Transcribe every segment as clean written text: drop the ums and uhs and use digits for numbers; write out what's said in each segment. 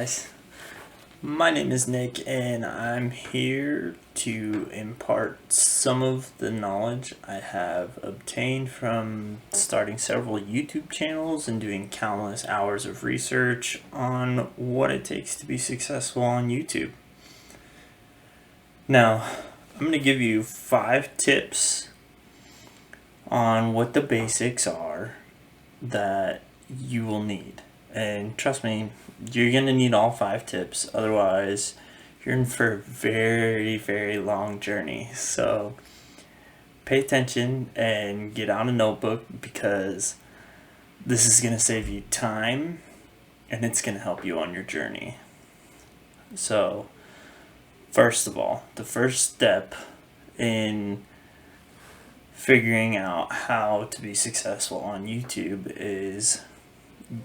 guys, my name is Nick and I'm here to impart some of the knowledge I have obtained from starting several YouTube channels and doing countless hours of research on what it takes to be successful on YouTube. Now, I'm going to give you 5 tips on what the basics are that you will need. And trust me, you're going to need all 5 tips. Otherwise, you're in for a very, very long journey. So pay attention and get out a notebook, because this is going to save you time and it's going to help you on your journey. So, first of all, the first step in figuring out how to be successful on YouTube is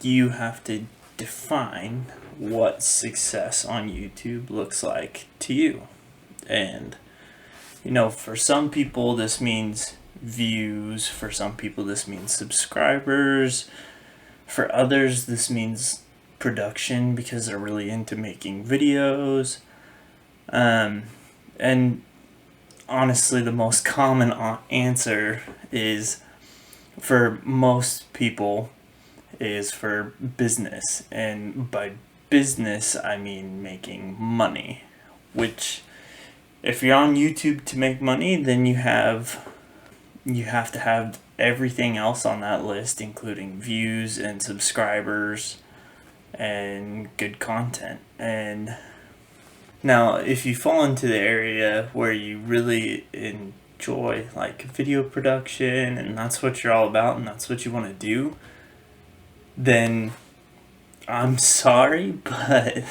you have to define what success on YouTube looks like to you. And for some people this means views, for some people this means subscribers, for others this means production because they're really into making videos. And honestly, the most common answer is, for most people, is for business. And by business, I mean making money. Which, if you're on YouTube to make money, then you have to have everything else on that list, including views and subscribers and good content. And now, if you fall into the area where you really enjoy like video production and that's what you're all about and that's what you want to do, then I'm sorry, but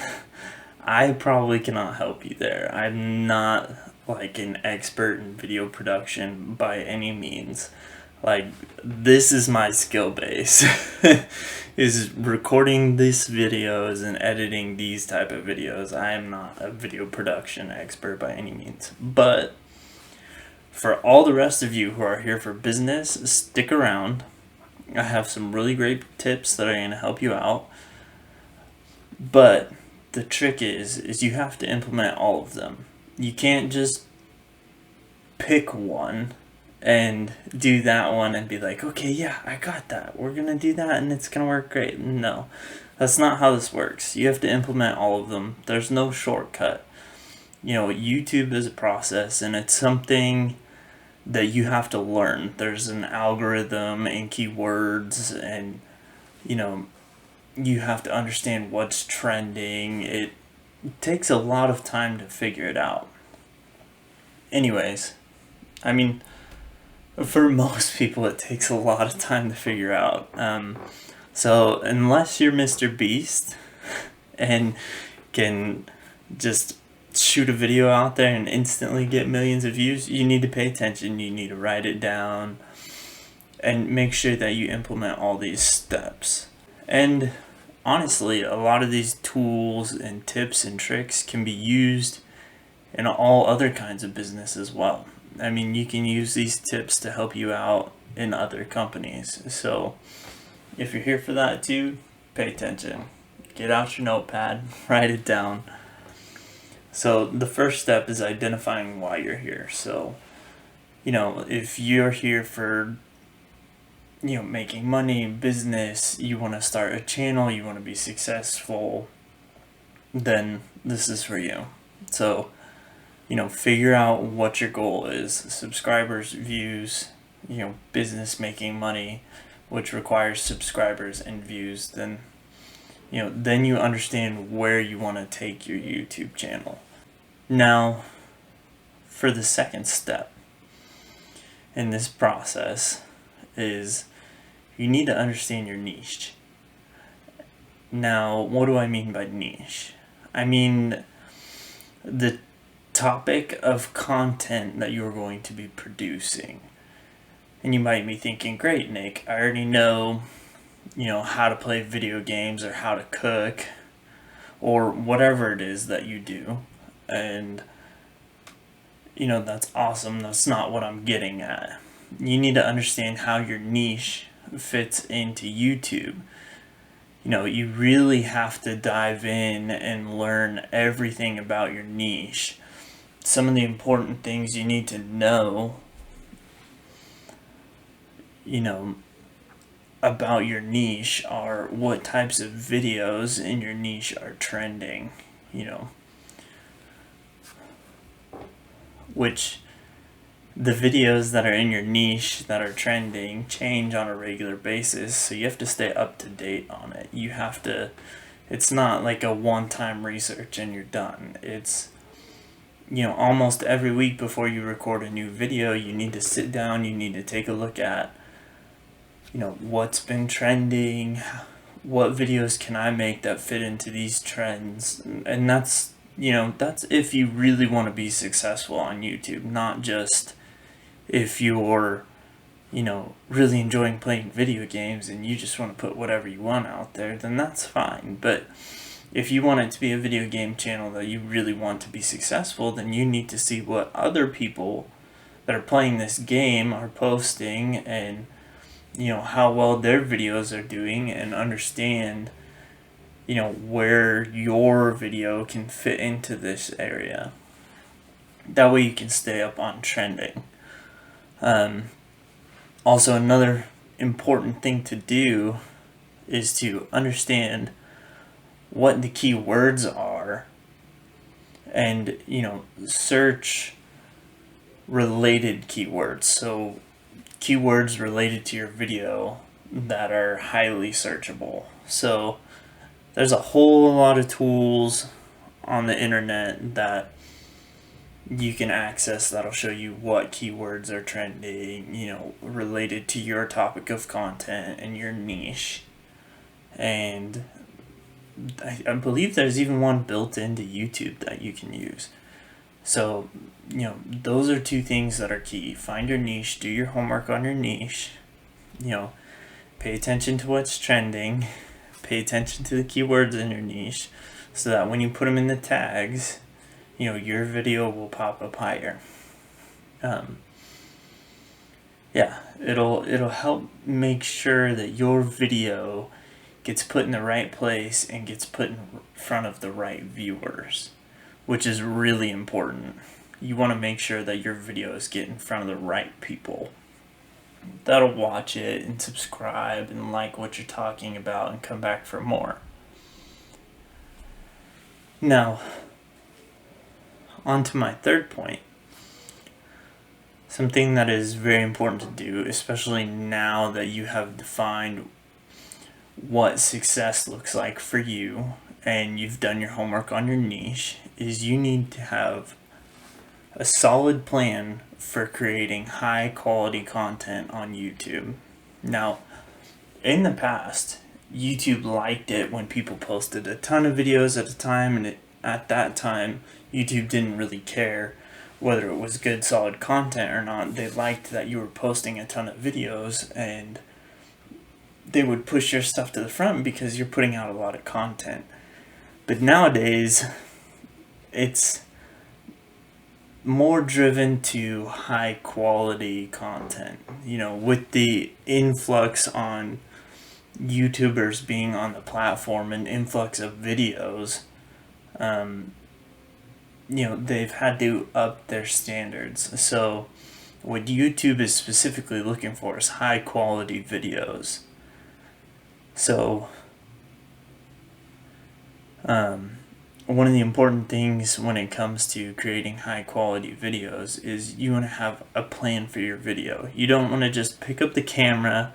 I probably cannot help you there. I'm not like an expert in video production by any means. Like, this is my skill base is recording these videos and editing these type of videos. I am not a video production expert by any means. But for all the rest of you who are here for business, stick around. I have some really great tips that are going to help you out. But the trick is you have to implement all of them. You can't just pick one and do that one and be like, okay, yeah, I got that. We're going to do that and it's going to work great. No, that's not how this works. You have to implement all of them. There's no shortcut. YouTube is a process, and it's something that you have to learn. There's an algorithm and keywords, and you have to understand what's trending. It takes a lot of time to figure it out. Anyways, for most people it takes a lot of time to figure out. So unless you're Mr. Beast and can just shoot a video out there and instantly get millions of views, you need to pay attention. You need to write it down and make sure that you implement all these steps. And honestly, a lot of these tools and tips and tricks can be used in all other kinds of business as well. You can use these tips to help you out in other companies. So if you're here for that too, pay attention. Get out your notepad, write it down. So the first step is identifying why you're here. So, if you're here for making money, business, you want to start a channel, you want to be successful, then this is for you. So, figure out what your goal is. Subscribers, views, business, making money, which requires subscribers and views. Then you understand where you want to take your YouTube channel. Now, for the second step in this process is you need to understand your niche. Now, what do I mean by niche? I mean the topic of content that you're going to be producing. And you might be thinking, great, Nick, I already know, how to play video games or how to cook or whatever it is that you do. And, that's awesome. That's not what I'm getting at. You need to understand how your niche fits into YouTube. You really have to dive in and learn everything about your niche. Some of the important things you need to know, you know, about your niche are what types of videos in your niche are trending, which the videos that are in your niche that are trending change on a regular basis, so you have to stay up to date on it. It's not like a one-time research and you're done. It's, almost every week before you record a new video, you need to sit down, you need to take a look at, what's been trending, what videos can I make that fit into these trends. And that's if you really want to be successful on YouTube, not just if you're, really enjoying playing video games and you just want to put whatever you want out there, then that's fine. But if you want it to be a video game channel that you really want to be successful, then you need to see what other people that are playing this game are posting, and how well their videos are doing, and understand where your video can fit into this area. That way you can stay up on trending. Also, another important thing to do is to understand what the keywords are, and search related keywords. So keywords related to your video that are highly searchable. So there's a whole lot of tools on the internet that you can access that'll show you what keywords are trending, related to your topic of content and your niche. And I believe there's even one built into YouTube that you can use. So, those are two things that are key. Find your niche, do your homework on your niche, pay attention to what's trending, pay attention to the keywords in your niche, so that when you put them in the tags, your video will pop up higher. It'll help make sure that your video gets put in the right place and gets put in front of the right viewers, which is really important. You want to make sure that your videos get in front of the right people that'll watch it and subscribe and like what you're talking about and come back for more. Now, on to my third point. Something that is very important to do, especially now that you have defined what success looks like for you and you've done your homework on your niche, is you need to have a solid plan for creating high quality content on YouTube. Now, in the past, YouTube liked it when people posted a ton of videos at a time, and at that time, YouTube didn't really care whether it was good, solid content or not. They liked that you were posting a ton of videos, and they would push your stuff to the front because you're putting out a lot of content. But nowadays, it's more driven to high quality content. With the influx on YouTubers being on the platform and influx of videos, they've had to up their standards. So what YouTube is specifically looking for is high quality videos. So one of the important things when it comes to creating high quality videos is you want to have a plan for your video. You don't want to just pick up the camera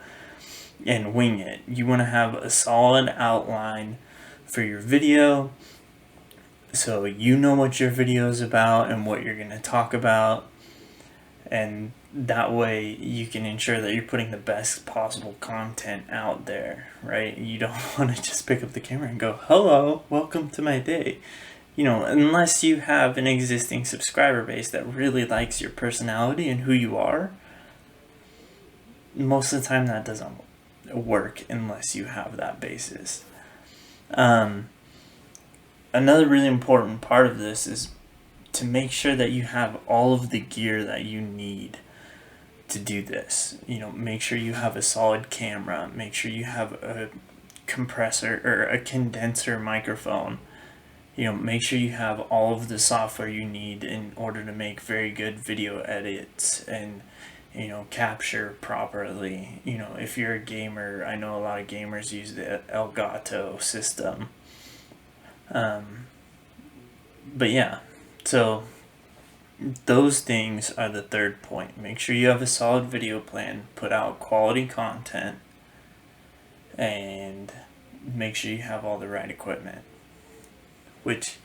and wing it. You want to have a solid outline for your video, so you know what your video is about and what you're going to talk about, and that way you can ensure that you're putting the best possible content out there, right? You don't want to just pick up the camera and go, hello, welcome to my day. Unless you have an existing subscriber base that really likes your personality and who you are, most of the time that doesn't work unless you have that basis. Another really important part of this is to make sure that you have all of the gear that you need to do this. Make sure you have a solid camera, make sure you have a compressor or a condenser microphone. Make sure you have all of the software you need in order to make very good video edits and, capture properly. If you're a gamer, I know a lot of gamers use the Elgato system. But yeah, so those things are the third point. Make sure you have a solid video plan, put out quality content, and make sure you have all the right equipment. Which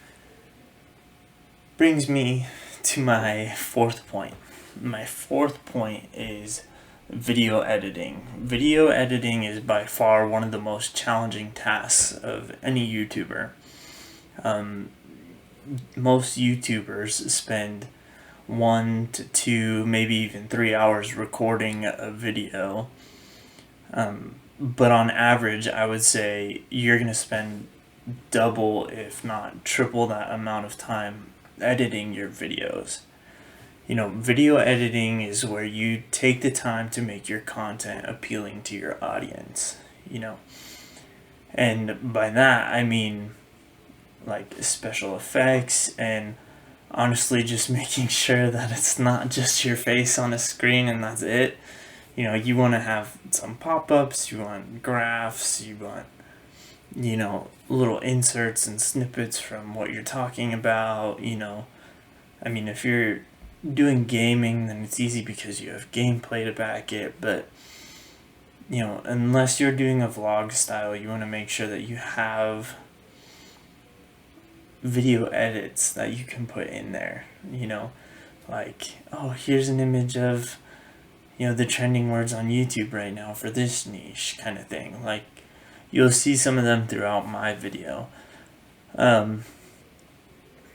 brings me to my fourth point. My fourth point is video editing. Video editing is by far one of the most challenging tasks of any YouTuber. Most YouTubers spend 1 to 2, maybe even 3 hours recording a video. But on average, I would say you're going to spend double, if not triple, that amount of time editing your videos. Video editing is where you take the time to make your content appealing to your audience, And by that, I mean like special effects and honestly just making sure that it's not just your face on a screen and that's it. You want to have some pop-ups, you want graphs, you want, little inserts and snippets from what you're talking about. If you're doing gaming, then it's easy because you have gameplay to back it, but unless you're doing a vlog style, you want to make sure that you have video edits that you can put in there, like, oh, here's an image of, the trending words on YouTube right now for this niche kind of thing. Like, you'll see some of them throughout my video.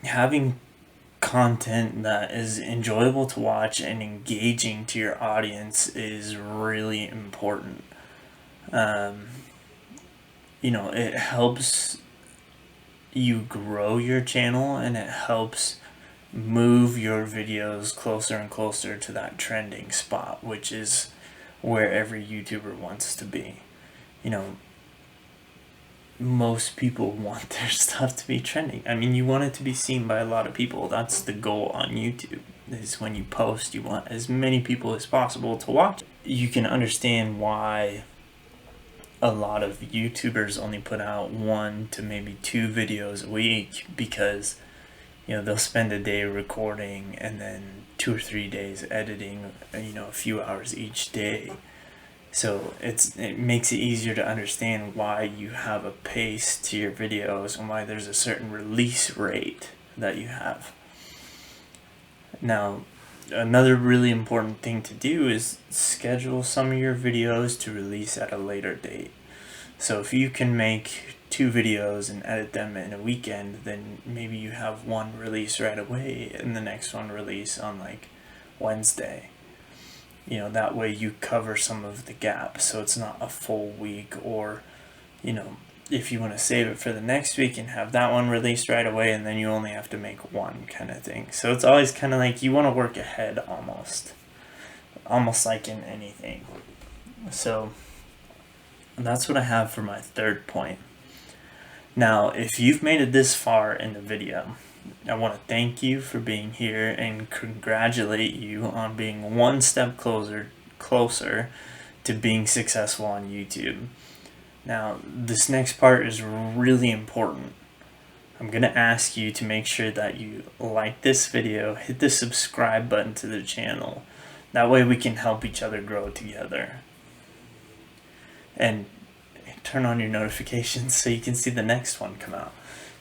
Having content that is enjoyable to watch and engaging to your audience is really important. It helps you grow your channel and it helps move your videos closer and closer to that trending spot, which is where every YouTuber wants to be. Most people want their stuff to be trending. You want it to be seen by a lot of people. That's the goal on YouTube, is when you post, you want as many people as possible to watch. You can understand why a lot of YouTubers only put out 1 to maybe 2 videos a week, because they'll spend a day recording and then 2 or 3 days editing, a few hours each day. So it makes it easier to understand why you have a pace to your videos and why there's a certain release rate that you have. Now, another really important thing to do is schedule some of your videos to release at a later date. So if you can make 2 videos and edit them in a weekend, then maybe you have one release right away and the next one release on like Wednesday. That way you cover some of the gap, so it's not a full week. Or, if you want to save it for the next week and have that one released right away, and then you only have to make one kind of thing. So it's always kind of like you want to work ahead almost like in anything. So that's what I have for my third point. Now, if you've made it this far in the video, I want to thank you for being here and congratulate you on being one step closer to being successful on YouTube. Now, this next part is really important. I'm going to ask you to make sure that you like this video, hit the subscribe button to the channel. That way we can help each other grow together. And turn on your notifications so you can see the next one come out.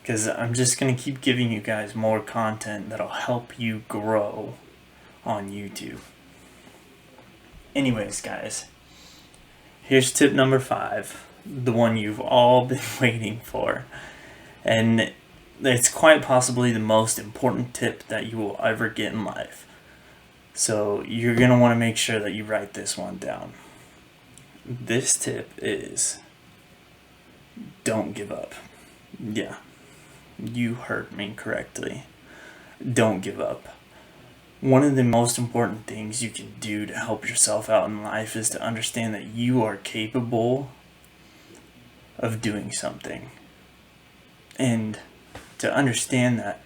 Because I'm just going to keep giving you guys more content that'll help you grow on YouTube. Anyways, guys, here's tip number 5, the one you've all been waiting for. And it's quite possibly the most important tip that you will ever get in life. So you're going to want to make sure that you write this one down. This tip is, don't give up. Yeah. You heard me correctly. Don't give up. One of the most important things you can do to help yourself out in life is to understand that you are capable of doing something. And to understand that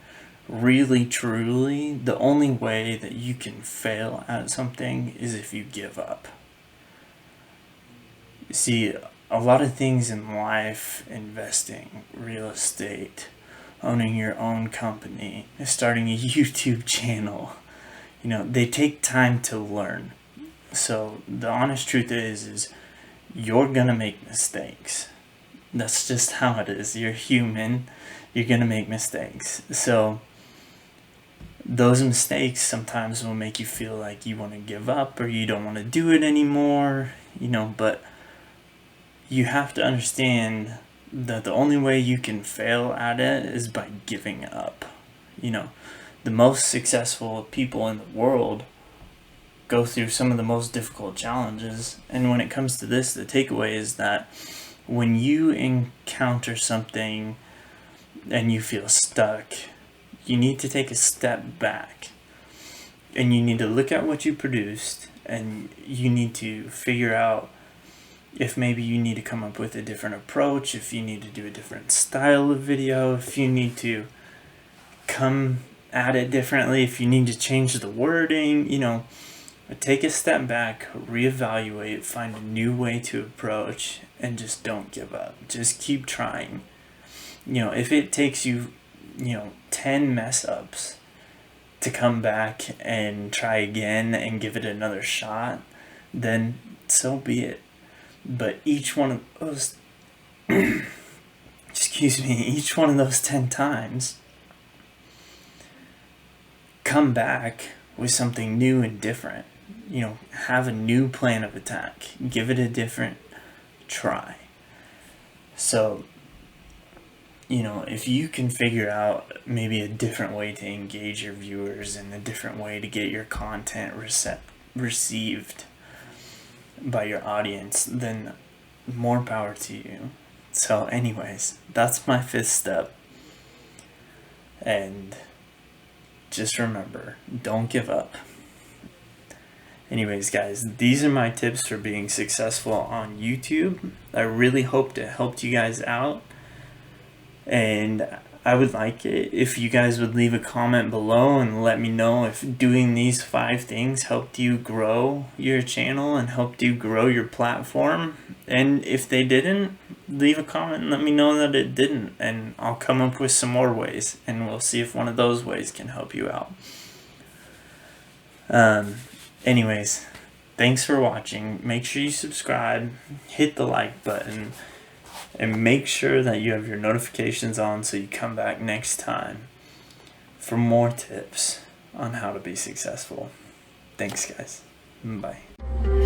really, truly, the only way that you can fail at something is if you give up. See, a lot of things in life, investing, real estate, owning your own company, starting a YouTube channel, they take time to learn. So the honest truth is you're gonna make mistakes. That's just how it is. You're human. You're gonna make mistakes. So those mistakes sometimes will make you feel like you want to give up or you don't want to do it anymore, but you have to understand that the only way you can fail at it is by giving up. The most successful people in the world go through some of the most difficult challenges. And when it comes to this, the takeaway is that when you encounter something and you feel stuck, you need to take a step back and you need to look at what you produced, and you need to figure out if maybe you need to come up with a different approach, if you need to do a different style of video, if you need to come at it differently, if you need to change the wording, take a step back, reevaluate, find a new way to approach, and just don't give up. Just keep trying. If it takes you 10 mess ups to come back and try again and give it another shot, then so be it. But each one of those each one of those 10 times, come back with something new and different. Have a new plan of attack. Give it a different try. So if you can figure out maybe a different way to engage your viewers and a different way to get your content received by your audience, then more power to you. So anyways, that's my 5th step. And just remember, don't give up. Anyways, guys, these are my tips for being successful on YouTube. I really hope it helped you guys out. And I would like it if you guys would leave a comment below and let me know if doing these 5 things helped you grow your channel and helped you grow your platform. And if they didn't, leave a comment and let me know that it didn't, and I'll come up with some more ways and we'll see if one of those ways can help you out. Anyways, thanks for watching. Make sure you subscribe, hit the like button, and make sure that you have your notifications on so you come back next time for more tips on how to be successful. Thanks, guys. Bye.